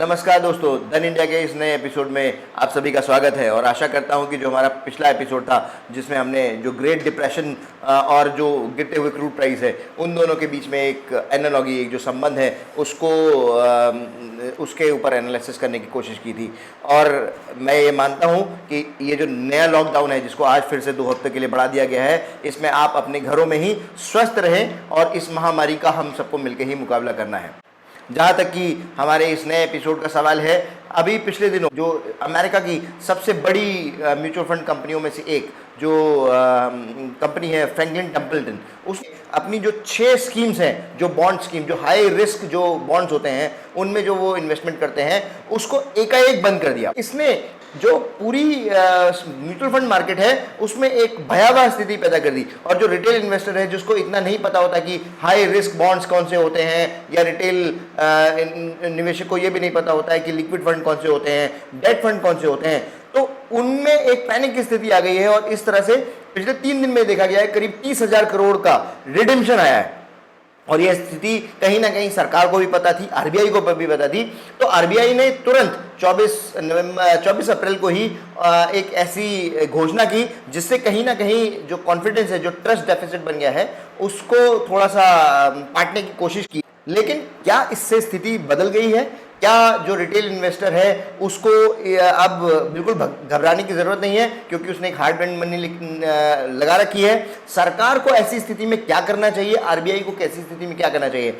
नमस्कार दोस्तों, धन इंडिया के इस नए एपिसोड में आप सभी का स्वागत है। और आशा करता हूं कि जो हमारा पिछला एपिसोड था जिसमें हमने जो ग्रेट डिप्रेशन और जो गिरते हुए क्रूड प्राइस है उन दोनों के बीच में एक एनालॉगी, एक जो संबंध है उसको उसके ऊपर एनालिसिस करने की कोशिश की थी। और मैं ये मानता हूं कि ये जो नया लॉकडाउन है जिसको आज फिर से 2 हफ्ते के लिए बढ़ा दिया गया है, इसमें आप अपने घरों में ही स्वस्थ रहें और इस महामारी का हम सबको मिलकर ही मुकाबला करना है। जहाँ तक कि हमारे इस नए एपिसोड का सवाल है, अभी पिछले दिनों जो अमेरिका की सबसे बड़ी म्यूचुअल फंड कंपनियों में से एक जो कंपनी है फ्रैंकलिन टेम्पल्टन, उस अपनी जो 6 स्कीम्स हैं, जो बॉन्ड स्कीम, जो हाई रिस्क जो बॉन्ड्स होते हैं उनमें जो वो इन्वेस्टमेंट करते हैं, उसको एकाएक बंद कर दिया। इसने जो पूरी म्यूचुअल फंड मार्केट है उसमें एक भयावह स्थिति पैदा कर दी। और जो रिटेल इन्वेस्टर है जिसको इतना नहीं पता होता कि हाई रिस्क बॉन्ड्स कौन से होते हैं, या रिटेल निवेशक को ये भी नहीं पता होता है कि लिक्विड फंड कौन से होते हैं, डेट फंड कौन से होते हैं, तो उनमें एक पैनिक की स्थिति आ गई है। और इस तरह से पिछले 3 दिन में देखा गया है करीब 30,000 करोड़ का रिडेम्पशन आया है। और यह स्थिति कहीं ना कहीं सरकार को भी पता थी, आरबीआई को भी पता थी। तो आरबीआई ने तुरंत 24 अप्रैल को ही एक ऐसी घोषणा की जिससे कहीं ना कहीं जो कॉन्फिडेंस है, जो ट्रस्ट डेफिसिट बन गया है, उसको थोड़ा सा पाटने की कोशिश की। लेकिन क्या इससे स्थिति बदल गई है? क्या जो रिटेल इन्वेस्टर है उसको अब बिल्कुल घबराने की ज़रूरत नहीं है, क्योंकि उसने एक हार्ड एंड मनी लगा रखी है? सरकार को ऐसी स्थिति में क्या करना चाहिए, आरबीआई को कैसी स्थिति में क्या करना चाहिए?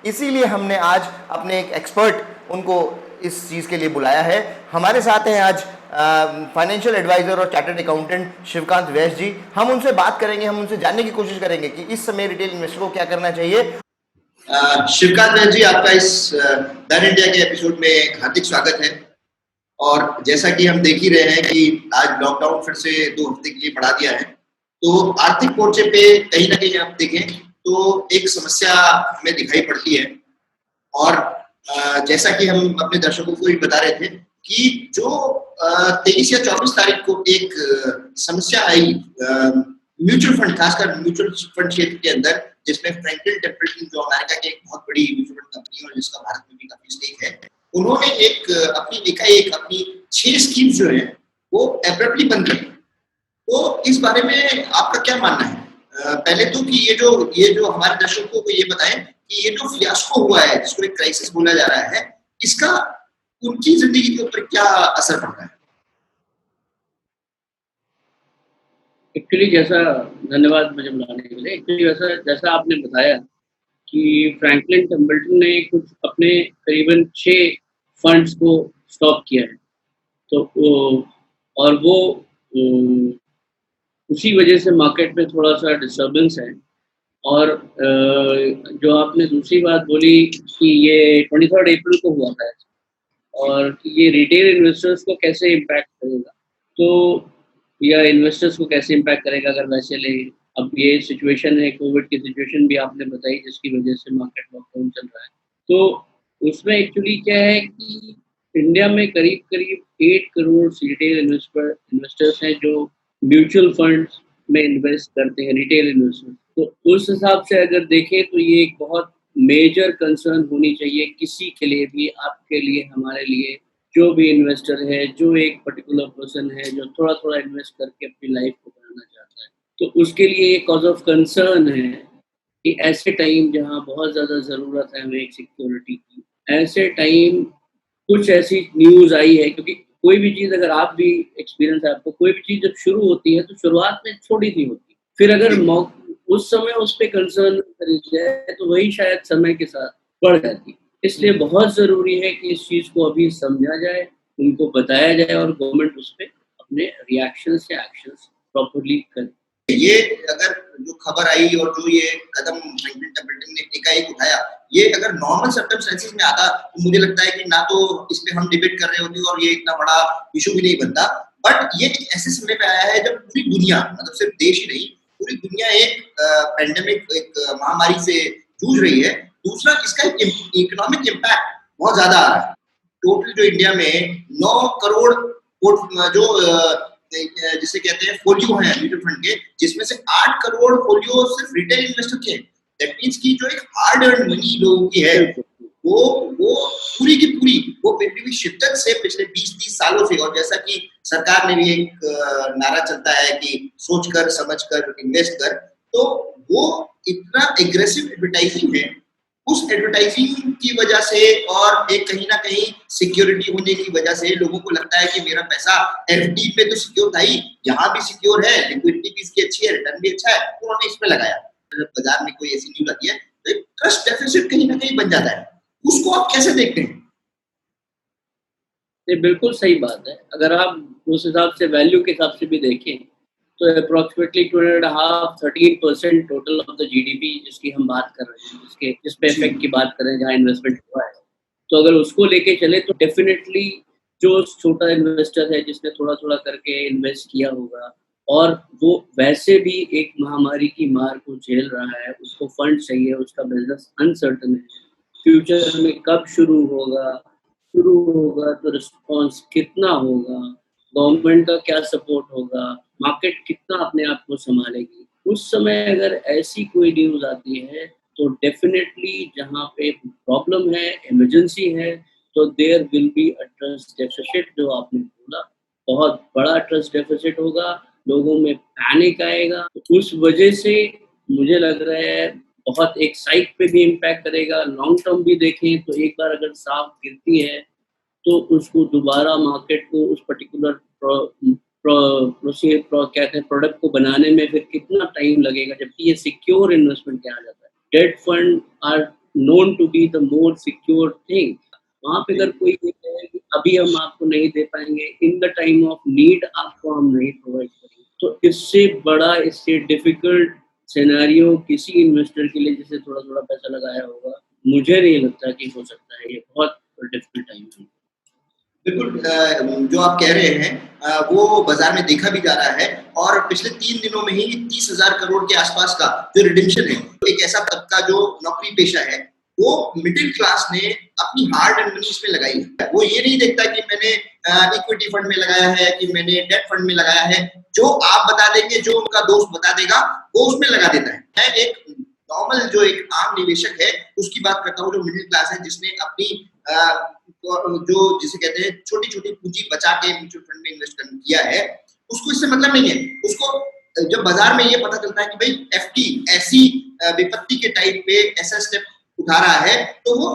इसीलिए हमने आज अपने एक एक्सपर्ट उनको इस चीज़ के लिए बुलाया है। हमारे साथ हैं आज फाइनेंशियल एडवाइज़र और चार्टर्ड अकाउंटेंट शिवकांत वैश्य जी। हम उनसे बात करेंगे, हम उनसे जानने की कोशिश करेंगे कि इस समय रिटेल इन्वेस्टर को क्या करना चाहिए। शिवकांत जी, आपका इस धन इंडिया के एपिसोड में हार्दिक स्वागत है। और जैसा कि हम देख ही रहे हैं कि आज लॉकडाउन फिर से 2 हफ्ते के लिए बढ़ा दिया है, तो आर्थिक मोर्चे पे कहीं ना कहीं आप देखें तो एक समस्या हमें दिखाई पड़ती है। और जैसा कि हम अपने दर्शकों को भी बता रहे थे कि जो 23 या 24 तारीख को एक समस्या आई म्यूचुअल फंड, खासकर म्यूचुअल फंड क्षेत्र के अंदर, जिसमें फ्रैंकलिन टेम्पल्टन जो अमेरिका की एक बहुत बड़ी म्यूचुअल फंड कंपनी है और जिसका भारत में भी काफी स्टेक है, उन्होंने एक अपनी 6 स्कीम्स जो है वो एब्रप्टली बंद कर दी। तो इस बारे में आपका क्या मानना है? पहले तो कि ये जो हमारे दर्शकों को ये बताएं कि ये जो फियास्को हुआ है, जिसको एक क्राइसिस बोला जा रहा है, इसका उनकी जिंदगी के ऊपर क्या असर पड़ता है? एक्चुअली धन्यवाद मुझे बुलाने के लिए। एक्चुअली जैसा आपने बताया कि फ्रैंकलिन टेम्पल्टन ने कुछ अपने करीबन 6 फंड्स को स्टॉप किया है, तो वो उसी वजह से मार्केट में थोड़ा सा डिस्टर्बेंस है। और जो आपने दूसरी बात बोली कि ये 23 अप्रैल को हुआ था और कि ये रिटेल इन्वेस्टर्स को कैसे इम्पैक्ट करेगा, तो या इन्वेस्टर्स को कैसे इम्पैक्ट करेगा अगर वैसे लें। अब ये सिचुएशन है, कोविड की सिचुएशन भी आपने बताई, जिसकी वजह से मार्केट लॉकडाउन चल रहा है। तो उसमें एक्चुअली क्या है कि इंडिया में करीब 8 करोड़ रिटेल इन्वेस्टर्स हैं जो म्यूचुअल फंड्स में इन्वेस्ट करते हैं, रिटेल इन्वेस्टर्स। तो उस हिसाब से अगर देखें तो ये एक बहुत मेजर कंसर्न होनी चाहिए किसी के लिए भी, आपके लिए, हमारे लिए। जो भी इन्वेस्टर है, जो एक पर्टिकुलर पर्सन है जो थोड़ा इन्वेस्ट करके अपनी लाइफ को बनाना चाहता है, तो उसके लिए एक कॉज ऑफ कंसर्न है कि ऐसे टाइम जहाँ बहुत ज़्यादा ज़रूरत है हमें एक सिक्योरिटी की, ऐसे टाइम कुछ ऐसी न्यूज़ आई है। क्योंकि कोई भी चीज़, अगर आप भी एक्सपीरियंस है आपको, कोई भी चीज़ जब शुरू होती है तो शुरुआत में छोटी नहीं होती, फिर अगर उस समय उस पर कंसर्न करी जाए तो वही शायद समय के साथ बढ़ जाती है। इसलिए बहुत ज़रूरी है कि इस चीज़ को अभी समझा जाए, उनको बताया जाए और गवर्नमेंट उस पर अपने रिएक्शंस या एक्शंस प्रॉपर्ली करे। ये अगर जो खबर आई और जो ये कदम फ्रैंकलिन टेम्पल्टन ने एकाएक उठाया, ये अगर नॉर्मल सर्कमस्टेंसेस में आता तो मुझे लगता है कि ना तो इस पे हम डिबेट कर रहे होते और ये इतना बड़ा इशू भी नहीं बनता। बट ये ऐसे समय पे आया है जब पूरी दुनिया, मतलब सिर्फ देश ही नहीं, पूरी दुनिया एक पैंडेमिक, एक महामारी से जूझ रही है। दूसरा, इसका इकोनॉमिक इम्पैक्ट बहुत ज्यादा आ रहा है। टोटल जो इंडिया में 9 करोड़ जो जिसे कहते हैं फोलियो है म्यूचुअल फंड के, जिसमें से 8 करोड़ फोलियो सिर्फ रिटेल इन्वेस्टर के। दैट मींस कि जो एक हार्ड अर्न मनी लोगों की है वो वो पूरी की पूरी वो फिर भी शिद्दत से पिछले 20-30 सालों से, और जैसा कि सरकार ने भी एक नारा चलता है कि सोच कर समझ कर इन्वेस्ट कर, तो वो इतना एग्रेसिव एडवर्टाइजिंग है, उस एडवर्टाइजिंग की वजह से और एक कहीं ना कहीं सिक्योरिटी होने की वजह से लोगों को लगता है कि मेरा पैसा एफडी पे तो सिक्योर था ही, यहाँ भी सिक्योर है, लिक्विडिटी भी इसकी अच्छी है, रिटर्न भी अच्छा है, तो उन्होंने इसमें लगाया। जब बाजार में कोई ऐसी न्यूज आती है तो एक ट्रस्ट डेफिसिट कहीं ना कहीं बन जाता है। उसको आप कैसे देखते हैं? ये बिल्कुल सही बात है। अगर आप उस हिसाब से वैल्यू के हिसाब से भी देखें, तो approximately 12.5 13% total of the GDP जिसकी हम बात कर रहे हैं, जिस पे इफेक्ट की बात कर रहे हैं, जहाँ इन्वेस्टमेंट हुआ है। तो अगर उसको लेके चले तो डेफिनेटली जो छोटा इन्वेस्टर है जिसने थोड़ा-थोड़ा करके इन्वेस्ट किया होगा और वो वैसे भी एक महामारी की मार को झेल रहा है, उसको फंड चाहिए, उसका बिज़नेस अनसर्टेन है, फ्यूचर में कब शुरू होगा तो रिस्पॉन्स कितना होगा, गवर्नमेंट का क्या सपोर्ट होगा, मार्केट कितना अपने आप को संभालेगी। उस समय अगर ऐसी कोई न्यूज़ आती है तो डेफिनेटली जहाँ पे प्रॉब्लम है, इमरजेंसी है, तो there will be a trust deficit जो आपने बोला, बहुत बड़ा ट्रस्ट डेफिसिट होगा, लोगों में पैनिक आएगा। तो उस वजह से मुझे लग रहा है बहुत एक साइड पे भी इम्पैक्ट करेगा, लॉन्ग टर्म भी देखें तो एक बार अगर साँप गिरती है तो उसको दोबारा मार्केट को उस पर्टिकुलर कहते हैं प्रोडक्ट को बनाने में फिर कितना टाइम लगेगा, जबकि ये सिक्योर इन्वेस्टमेंट कहा जाता है। Debt fund are known to be the more secure thing. वहाँ पे अगर कोई ये कहे कि अभी हम आपको नहीं दे पाएँगे, in the time of need आपको हम नहीं प्रोवाइड करेंगे, तो इससे बड़ा, इससे डिफिकल्ट सिनेरियो किसी इन्वेस्टर के लिए जिसने थोड़ा-थोड़ा पैसा लगाया होगा, मुझे नहीं लगता कि हो सकता है। ये बहुत डिफिकल्ट टाइम है। बिल्कुल, जो आप कह रहे हैं वो बाजार में देखा भी जा रहा है, और पिछले 3 दिनों में ही 30,000 करोड़ के आसपास का जो रिडेम्पशन है, तो एक ऐसा तबका जो नौकरी पेशा है, वो मिडिल क्लास ने अपनी हार्ड अर्न्ड मनी इसमें लगाई है। वो ये नहीं देखता कि मैंने इक्विटी फंड में लगाया है, कि मैंने डेट फंड में लगाया है। जो आप बता देंगे, जो उनका दोस्त बता देगा, वो उसमें लगा देता है। मैं एक नॉर्मल जो एक आम निवेशक है उसकी बात करता हूँ, जो मिडिल क्लास है, जिसने अपनी जो जिसे कहते हैं छोटी छोटी पूंजी बचा के म्यूचुअल फंड में इन्वेस्ट किया है, उसको इससे मतलब नहीं है। उसको जब बाजार में ये पता चलता है कि भाई एफडी ऐसी विपत्ति के टाइम पे ऐसा स्टेप उठा रहा है, तो वो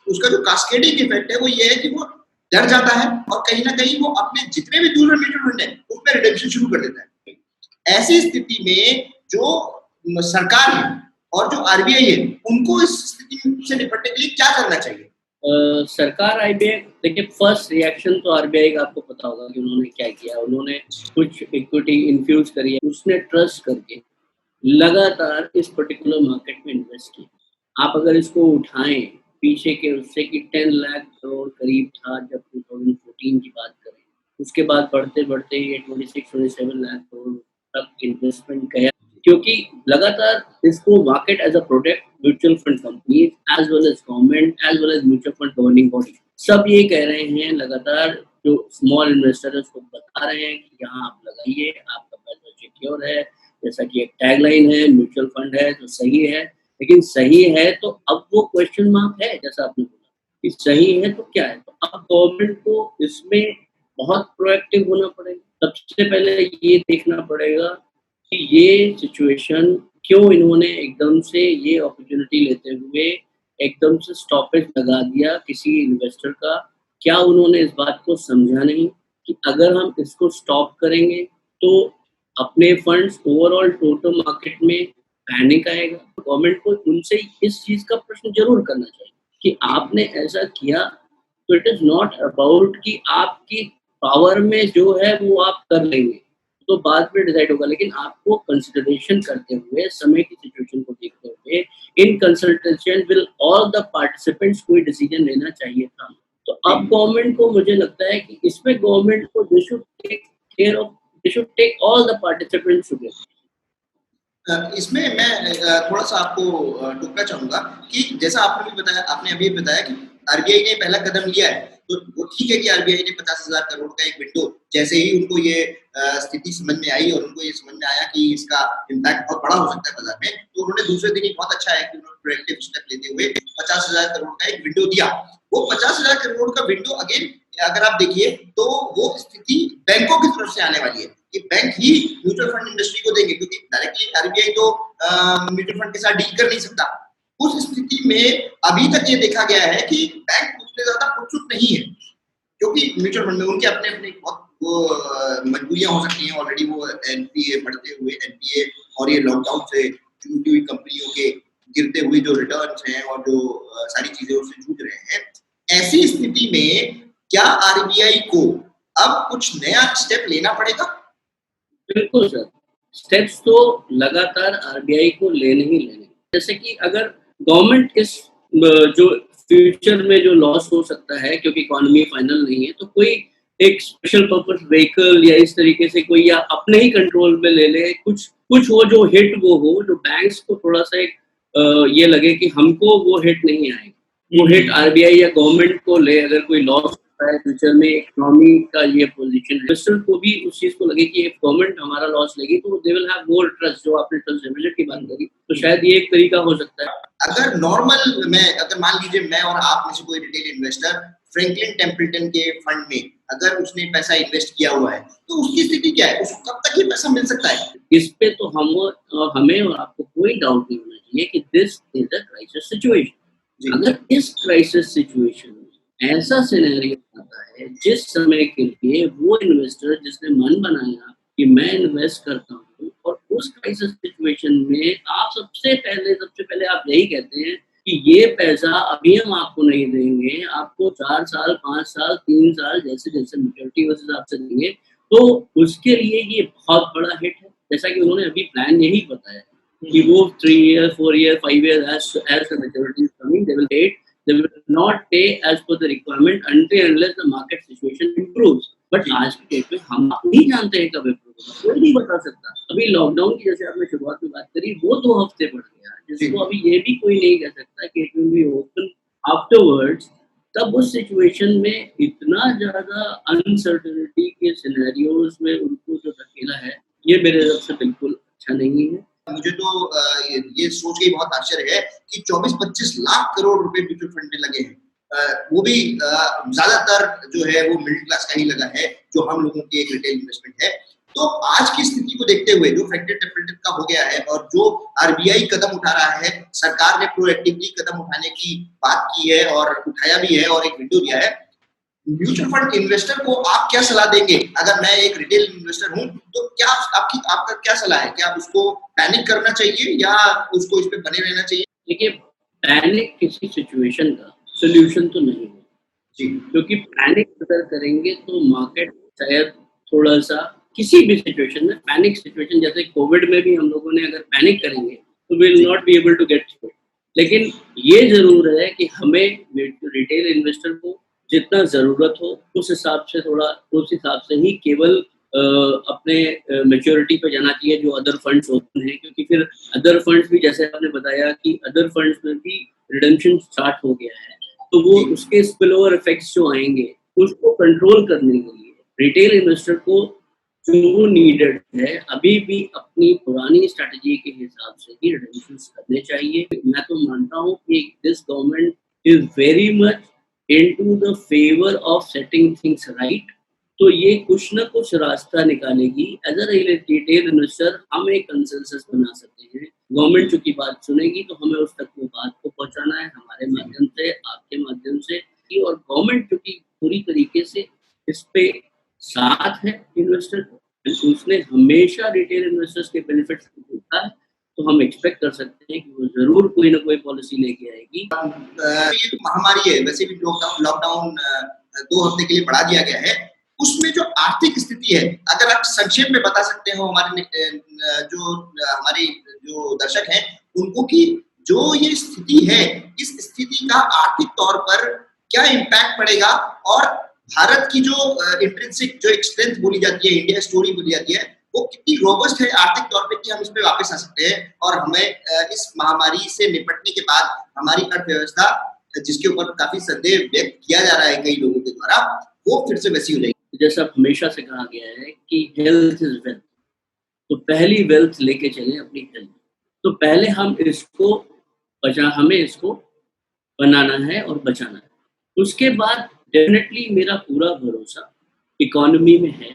उसका जो कास्केडिंग इफेक्ट है वो ये है कि वो डर जाता है, और कहीं ना कहीं वो अपने जितने भी दूसरे म्यूचुअल फंड है उसमें रिडेम्पशन शुरू कर देता है। ऐसी स्थिति में जो सरकार है और जो आरबीआई है, उनको इस स्थिति से निपटने के लिए क्या करना चाहिए? सरकार आरबीआई, देखिए फर्स्ट रिएक्शन तो आरबीआई का आपको पता होगा कि उन्होंने क्या किया। उन्होंने कुछ इक्विटी इन्फ्यूज करी है, उसने ट्रस्ट करके लगातार इस पर्टिकुलर मार्केट में इन्वेस्ट किया। आप अगर इसको उठाएं पीछे के उससे कि 10 लाख करोड़ करीब था जब 2014 की बात करें, उसके बाद बढ़ते बढ़ते ये 26-27 लाख करोड़ तक इन्वेस्टमेंट गया, क्योंकि लगातार इसको market as a product mutual fund company as well as government as well as mutual fund governing body सब ये कह रहे हैं, लगातार जो स्मॉल इन्वेस्टर है उसको बता रहे हैं कि यहाँ आप लगाइए, आपका पैसा सिक्योर है। जैसा कि एक टैगलाइन है, म्यूचुअल फंड है तो सही है, लेकिन सही है तो अब वो क्वेश्चन मार्क है, जैसा आपने बोला कि सही है तो क्या है। तो अब गवर्नमेंट को इसमें बहुत प्रोएक्टिव होना पड़ेगा। सबसे पहले ये देखना पड़ेगा कि ये सिचुएशन क्यों इन्होंने एकदम से ये अपॉर्चुनिटी लेते हुए एकदम से स्टॉपेज लगा दिया किसी इन्वेस्टर का। क्या उन्होंने इस बात को समझा नहीं कि अगर हम इसको स्टॉप करेंगे तो अपने फंड्स ओवरऑल टोटल मार्केट में पैनिक आएगा। गवर्नमेंट को उनसे इस चीज का प्रश्न जरूर करना चाहिए कि आपने ऐसा किया, तो इट इज नॉट अबाउट कि आपकी पावर में जो है वो आप कर लेंगे, तो बाद में डिसाइड होगा, लेकिन आपको कंसिडरेशन करते हुए, समय की सिचुएशन को देखते हुए, in consultation will all the participants कोई डिसीजन लेना चाहिए था। तो अब गवर्नमेंट को, मुझे लगता है कि इसमें गवर्नमेंट को they should take care of, they should take all the participants together. इसमें मैं थोड़ा सा आपको टोकना चाहूंगा कि जैसा आपने भी बताया, आपने अभी बताया कि आरबीआई ने पहला कदम लिया है, तो वो ठीक है कि आरबीआई ने 50,000 करोड़ का एक विंडो, जैसे ही उनको ये स्थिति समझ में आई और उनको ये समझ में आया कि इसका इम्पैक्ट बहुत बड़ा हो सकता है बाजार में, तो उन्होंने दूसरे दिन ही बहुत अच्छा है कि उन्होंने प्रोएक्टिव स्टेप लेते हुए 50,000 करोड़ का एक विंडो दिया। वो 50,000 करोड़ का विंडो अगेन अगर आप देखिए तो वो स्थिति बैंकों की तरफ से आने वाली है कि बैंक ही म्यूचुअल फंड इंडस्ट्री को देंगे, क्योंकि डायरेक्टली आरबीआई तो म्यूचुअल फंड के साथ डील कर नहीं सकता। उस स्थिति में अभी तक ये देखा गया है कि बैंक उतने ज्यादा उत्सुक नहीं है, क्योंकि म्यूचुअल फंड में उनके अपने अपने बहुत मजबूरियां हो सकती हैं। ऑलरेडी वो एनपीए बढ़ते हुए एनपीए और ये लॉकडाउन से टूटी हुई कंपनियों के गिरते हुए जो रिटर्न्स हैं और जो सारी चीजें उससे जूझ रहे हैं। ऐसी स्थिति में क्या आरबीआई को अब कुछ नया स्टेप लेना पड़ेगा? बिल्कुल सर, स्टेप्स तो लगातार आरबीआई को लेने ही लेने। जैसे कि अगर गवर्नमेंट इस जो फ्यूचर में जो लॉस हो सकता है क्योंकि इकोनॉमी फाइनल नहीं है, तो कोई एक स्पेशल पर्पस व्हीकल या इस तरीके से कोई या अपने ही कंट्रोल में ले ले, कुछ हो जो हिट वो हो, जो बैंक्स को थोड़ा सा एक ये लगे कि हमको वो हिट नहीं आएगा, वो हिट आरबीआई या गवर्नमेंट को ले। अगर कोई लॉस होता है फ्यूचर में, इकोनॉमी का ये पोजीशन है, इन्वेस्टर को भी उस चीज को लगे कि एक गवर्नमेंट हमारा लॉस लेगी तो they will have more trust. जो आपने ट्रस्ट डेफिसिट की बात करी, तो शायद ये एक तरीका हो सकता है। अगर नॉर्मल अगर मान लीजिए मैं और आप में से कोई रिटेल इन्वेस्टर फ्रैंकलिन टेम्पल्टन के फंड में अगर उसने पैसा इन्वेस्ट किया हुआ है, तो उसकी स्थिति क्या है? उसको कब तक ये पैसा मिल सकता है? इस पे तो हमें और आपको कोई डाउट नहीं होना चाहिए कि this is a crisis situation. अगर इस क्राइसिस सिचुएशन में ऐसा सिनेरियो आता है जिस समय के लिए वो इन्वेस्टर जिसने मन बनाया कि मैं इन्वेस्ट करता हूँ, और उस क्राइसिस सिचुएशन में आप सबसे पहले आप यही कहते हैं कि ये पैसा अभी हम आपको नहीं देंगे, आपको 4 साल 5 साल 3 साल जैसे जैसे मैच्योरिटी उस हिसाब से देंगे, तो उसके लिए ये बहुत बड़ा हिट है। जैसा कि उन्होंने अभी प्लान यही बताया कि वो 3 year 4 year 5 year as the maturity is coming, they will not pay as per the requirement until unless the market situation improves। But आज की डेट में हम नहीं जानते हैं कब इम्प्रूव होगा, कोई नहीं बता सकता। अभी लॉकडाउन की जैसे आपने शुरुआत में बात करी, वो 2 हफ्ते बढ़ गया, जिसको अभी ये भी कोई नहीं कह सकता कि it will be open afterwards. तब उस सिचुएशन में इतना ज्यादा अनसर्टेनिटी के सिनेरियोज में उनको जो धकेला है, ये मेरे तरफ से बिल्कुल अच्छा नहीं है। मुझे तो ये सोच के बहुत आश्चर्य है कि 24-25 लाख करोड़ रुपए म्यूचुअल फंड में लगे हैं। वो भी ज्यादातर जो है वो मिडिल क्लास का ही लगा है, जो हम लोगों की एक रिटेल इन्वेस्टमेंट है। तो आज की स्थिति को देखते हुए जो फ्रैंकलिन टेम्पल्टन का हो गया है और जो आरबीआई कदम उठा रहा है, सरकार ने प्रोएक्टिवली कदम उठाने की बात की है और उठाया भी है और एक विंडो दिया है। म्यूचुअल फंड इन्वेस्टर को आप क्या सलाह देंगे? अगर मैं एक रिटेल इन्वेस्टर हूं तो क्या आपका क्या सलाह है? क्या उसको पैनिक करना चाहिए या उसको इस पे बने रहना चाहिए? देखिए, पैनिक किसी सिचुएशन का सोल्यूशन तो नहीं है जी, क्योंकि पैनिक अगर करेंगे तो मार्केट शायद थोड़ा सा किसी भी सिचुएशन में, पैनिक सिचुएशन जैसे कोविड में भी हम लोगों ने अगर पैनिक करेंगे तो will not be able to get through. लेकिन ये जरूर है कि हमें रिटेल इन्वेस्टर को जितना जरूरत हो उस हिसाब से ही केवल अपने मैच्योरिटी पे जाना चाहिए जो अदर फंड्स होते हैं, क्योंकि फिर अदर फंड्स भी जैसे आपने बताया कि अदर फंड्स में भी रिडेम्पशन स्टार्ट हो गया है, तो वो उसके स्पिलओवर इफेक्ट्स जो आएंगे उसको कंट्रोल करने के लिए रिटेल इन्वेस्टर को जो नीडेड है अभी भी अपनी पुरानी स्ट्रेटजी के हिसाब से ही रिडेम्पशंस करने चाहिए। मैं तो मानता हूँ कि this government is very much into the favour of setting things right, तो ये कुछ ना कुछ रास्ता निकालेगी। एज अ रिटेल इन्वेस्टर हम एक कंसेंसस बना सकते हैं, गवर्नमेंट चूंकि बात सुनेगी तो हमें उस तक वो बात को पहुंचाना है हमारे माध्यम से, आपके माध्यम से, और गवर्नमेंट चूंकि पूरी तरीके से इस पे साथ है इन्वेस्टर को, उसने हमेशा रिटेल इन्वेस्टर्स के बेनिफिट्स को देखा है, तो हम एक्सपेक्ट कर सकते हैं कि वो जरूर कोई ना कोई पॉलिसी लेके आएगी। ये जो महामारी है, वैसे भी लॉकडाउन 2 हफ्ते के लिए बढ़ा दिया गया है, उसमें जो आर्थिक स्थिति है, अगर आप संक्षेप में बता सकते हो हमारे जो दर्शक हैं उनको कि जो ये स्थिति है, इस स्थिति का आर्थिक तौर पर क्या इम्पैक्ट पड़ेगा और भारत की जो इंट्रिंसिक जो एक स्ट्रेंथ बोली जाती है, इंडिया स्टोरी बोली जाती है, वो कितनी रोबस्ट है आर्थिक तौर पे कि हम इस पे वापस आ सकते हैं और हमें इस महामारी से निपटने के बाद हमारी अर्थव्यवस्था, जिसके ऊपर काफी संदेह व्यक्त किया जा रहा है कई लोगों के द्वारा, वो फिर से वैसी हो जाएगी। जैसा हमेशा से कहा गया है कि हेल्थ इज वेल्थ, तो पहली वेल्थ लेके चलें अपनी हेल्थ। तो पहले हम इसको हमें इसको बनाना है और बचाना है। उसके बाद डेफ़िनेटली मेरा पूरा भरोसा इकोनॉमी में है।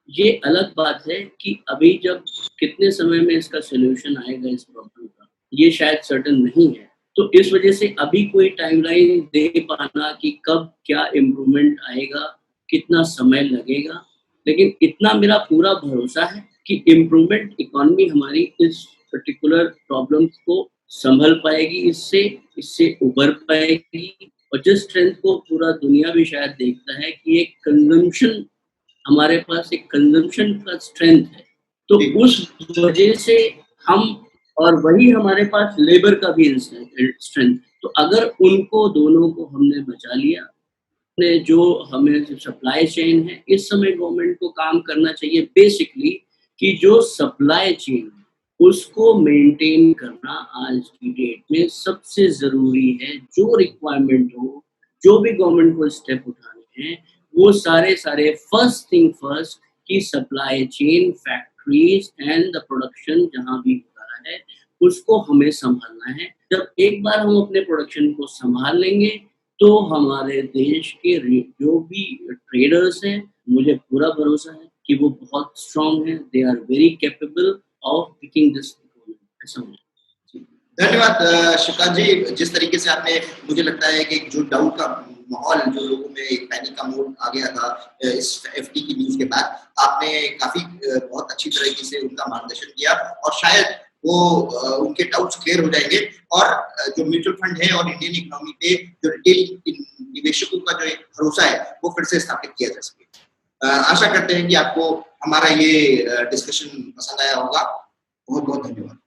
ये अलग बात है कि अभी जब कितने समय में इसका सॉल्यूशन आएगा इस प्रॉब्लम का, ये शायद सर्टेन नहीं है। तो इस वजह से अभी कोई टाइमलाइन दे पाना कि कब क्या इम्प्रूवमेंट आएगा, कितना समय लगेगा, लेकिन इतना मेरा पूरा भरोसा है कि इम्प्रूवमेंट इकोनॉमी हमारी इस पर्टिकुलर प्रॉब्लम्स को सँभल पाएगी, इससे उभर पाएगी। और जिस स्ट्रेंथ को पूरा दुनिया भी शायद देखता है कि एक कंज़म्पशन, हमारे पास एक कंज़म्पशन का स्ट्रेंथ है। तो जी। उस वजह से हम, और वही हमारे पास लेबर का भी स्ट्रेंथ। तो अगर उनको दोनों को हमने बचा लिया, ने जो हमें जो सप्लाई चेन है, इस समय गवर्नमेंट को काम करना चाहिए बेसिकली कि जो सप्लाई चेन है, उसको मेंटेन करना आज की डेट में सबसे ज़रूरी है। जो रिक्वायरमेंट हो, जो भी गवर्नमेंट को स्टेप उठाने हैं, वो सारे फर्स्ट थिंग फर्स्ट कि supply chain, factories and the production जहाँ भी हो रहा है, उसको हमें सँभालना है। जब एक बार हम अपने प्रोडक्शन को सँभाल लेंगे, तो हमारे देश के जो भी ट्रेडर्स हैं, मुझे पूरा भरोसा है कि वो बहुत स्ट्रॉन्ग हैं, they are very capable of picking this economy. ऐसा मुझे जी। धन्यवाद श्रीकांत जी, जिस तरीके से आपने, मुझे लगता है कि जो डाउट का माहौल, जो लोगों में एक पैनिक का मोड आ गया था इस एफडी की न्यूज के बाद, आपने काफी बहुत अच्छी तरीके से उनका मार्गदर्शन किया और शायद वो उनके डाउट्स क्लियर हो जाएंगे और जो म्यूचुअल फंड है और इंडियन इकोनॉमी पे जो रिटेल निवेशकों का जो एक भरोसा है वो फिर से स्थापित किया जा सके। आशा करते हैं कि आपको हमारा ये डिस्कशन पसंद आया होगा। बहुत बहुत धन्यवाद।